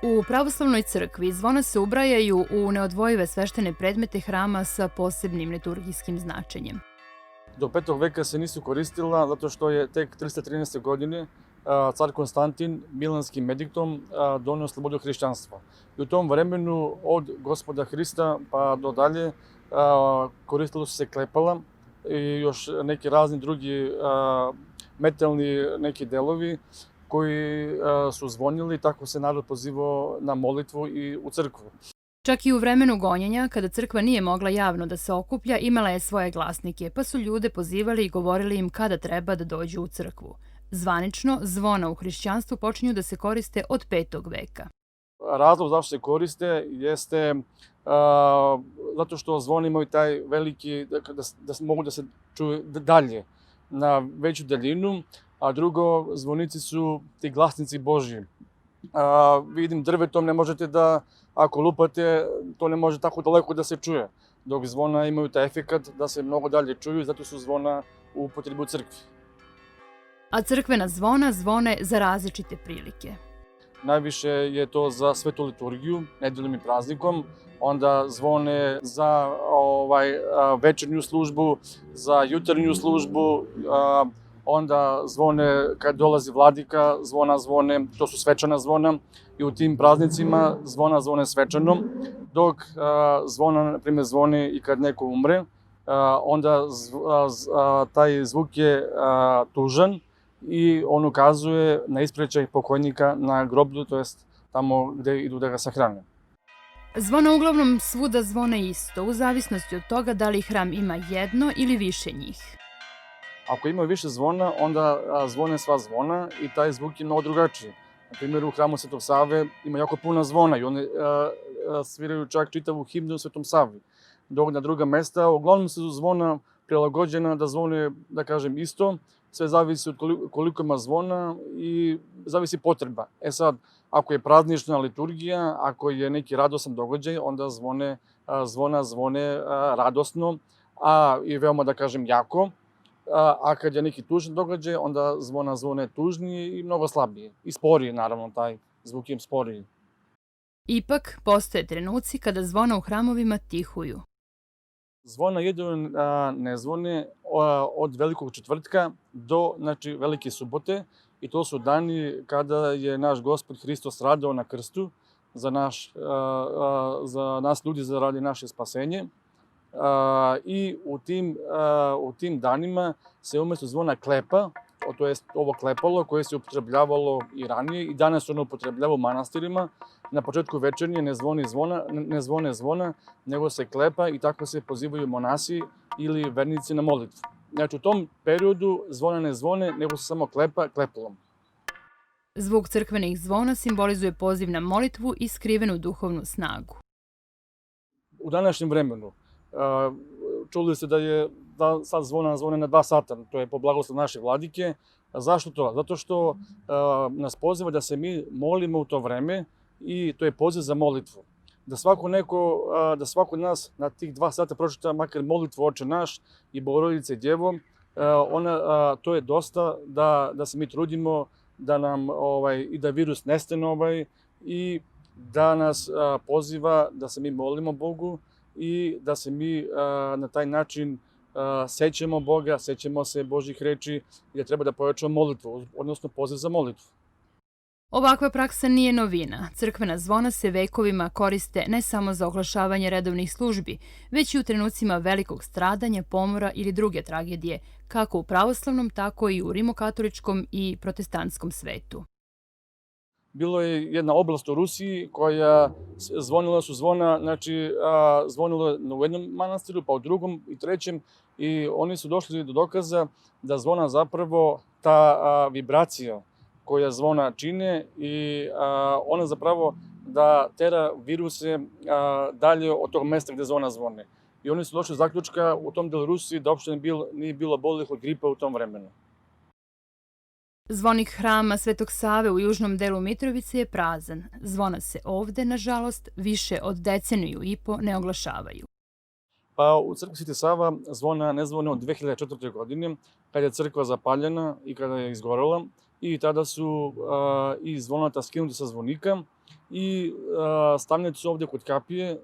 U pravoslavnoj crkvi zvona se ubrajaju u neodvojive sveštene predmete hrama sa posebnim liturgijskim značenjem. Do 5. veka se nisu koristila zato što je tek 313. godine car Konstantin milanskim ediktom doneo slobodu hrišćanstva. I u tom vremenu od Gospoda Hrista pa do dalje koristilo su se klepala i još neki razni drugi metalni neki delovi koji su zvonili, tako se narod pozivao na molitvu i u crkvu. Čak i u vremenu gonjenja, kada crkva nije mogla javno da se okuplja, imala je svoje glasnike, pa su ljude pozivali i govorili im kada treba da dođu u crkvu. Zvanično, zvona u hrišćanstvu počinju da se koriste od 5. veka. Razlog zašto se koriste jeste zato što zvoni imaju taj veliki, da mogu da se čuju dalje, na veću daljinu, a drugo, zvonici su ti glasnici Božji. Vidim, drvetom ne možete da, ako lupate, to ne može tako daleko da se čuje, dok zvona imaju taj efekat da se mnogo dalje čuju, zato su zvona u upotrebi u crkvi. A crkvena zvona zvone za različite prilike. Najviše je to za svetu liturgiju, nedeljom i praznikom, onda zvone za večernju službu, za jutarnju službu, onda zvone kad dolazi vladika, zvona zvone, to su svečana zvona i u tim praznicima zvona zvone svečano, dok zvona, na primjer, zvone i kad neko umre, onda taj zvuk je tužan i on ukazuje na ispraćaj pokojnika na groblju, to jest tamo gde idu da ga sahrane. Zvona uglavnom svuda zvone isto, u zavisnosti od toga da li hram ima jedno ili više njih. Ako imaju više zvona, onda zvone sva zvona i taj zvuk je mnogo drugačiji. Na primjer, u hramu Svetog Save ima jako puno zvona i one sviraju čak čitavu himnu Svetom Savi. Dok na druga mesta, uglavnom su zvona prilagođena da zvone, da kažem, isto. Sve zavisi od koliko ima zvona i zavisi potreba. E sad, ako je praznična liturgija, ako je neki radosan događaj, onda zvona zvone radosno, i veoma, da kažem, jako. A kad je neki tužan događaj, onda zvona zvone tužnije i mnogo slabije. I sporije, naravno, taj zvuk je sporiji. Ipak, postoje trenuci kada zvona u hramovima tihuju. Zvona jedino ne zvone od Velikog četvrtka do Velike subote i to su dani kada je naš Gospod Hristos stradao na krstu za nas ljudi, za radi naše spasenje. I u tim danima se umesto zvona klepa, to jest ovo klepalo koje se upotrebljavalo i ranije i danas se ono upotrebljava u manastirima, na početku večernje ne zvone zvona, nego se klepa i tako se pozivaju monasi ili vernici na molitvu. Znači, u tom periodu zvona ne zvone, nego se samo klepa klepalom. Zvuk crkvenih zvona simbolizuje poziv na molitvu i skrivenu duhovnu snagu. U današnjem vremenu čuli ste da sad zvone na 2 sata, to je po blagoslovu naše vladike. Zašto to? Zato što nas poziva da se mi molimo u to vreme i to je poziv za molitvu. Da svako od nas na tih 2 sata pročita makar molitvu Oče naš i Bogorodice Djevo, to je dosta da se mi trudimo da nam i da virus nestane i da nas poziva da se mi molimo Bogu i da se mi na taj način sećamo Boga, sećamo se Božjih reči i da treba da pojačamo molitvu, odnosno poziv za molitvu. Ovakva praksa nije novina. Crkvena zvona se vekovima koriste ne samo za oglašavanje redovnih službi, već i u trenucima velikog stradanja, pomora ili druge tragedije, kako u pravoslavnom, tako i u rimokatoličkom i protestantskom svetu. Bilo je jedna oblast u Rusiji koja zvonila su zvona, zvonilo u jednom manastiru, pa u drugom i trećem, i oni su došli do dokaza da zvona zapravo ta vibracija koja zvona čine i ona zapravo da tera viruse dalje od tog mesta gde zvona zvone. I oni su došli do zaključka u tom delu Rusiji da uopšte nije bilo bolnih od gripa u tom vremenu. Zvonik hrama Svetog Save u južnom delu Mitrovice je prazan. Zvona se ovde, nažalost, više od deceniju i po ne oglašavaju. Pa u crkvi Sveti Sava zvona ne zvone od 2004. godine, kada je crkva zapaljena i kada je izgorela. i tada su i zvonata skinuti sa zvonika i stavljeni su ovde kod kapije,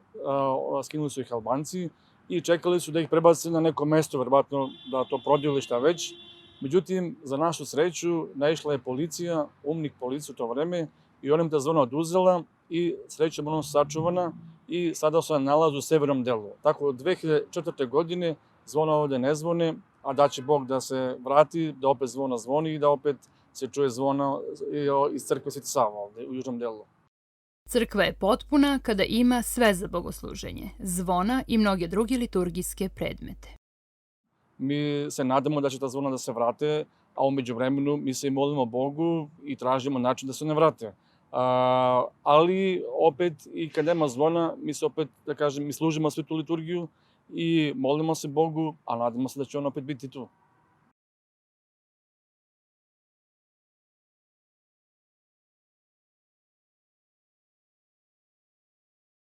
skinuli su ih Albanci i čekali su da ih prebace na neko mesto, verovatno da to prodaju ili šta već. Međutim, za našu sreću, naišla je policija, umnik policija u to vreme, i ona im ta zvona oduzela i srećom ona su sačuvana i sada se nalaze u severnom delu. Tako od 2004. godine zvona ovde ne zvone, a da će Bog da se vrati, da opet zvona zvoni i da opet se čuje zvona iz crkve Sveti Sava ovde u južnom delu. Crkva je potpuna kada ima sve za bogosluženje, zvona i mnoge druge liturgijske predmete. Mi se nadamo da će ta zvona da se vrate, a umeđu vremenu mi se i molimo Bogu i tražimo način da se ne vrate. Ali opet i kad nema zvona, mi se opet, da kažem, mi služimo svetu liturgiju i molimo se Bogu, a nadamo se da će on opet biti tu.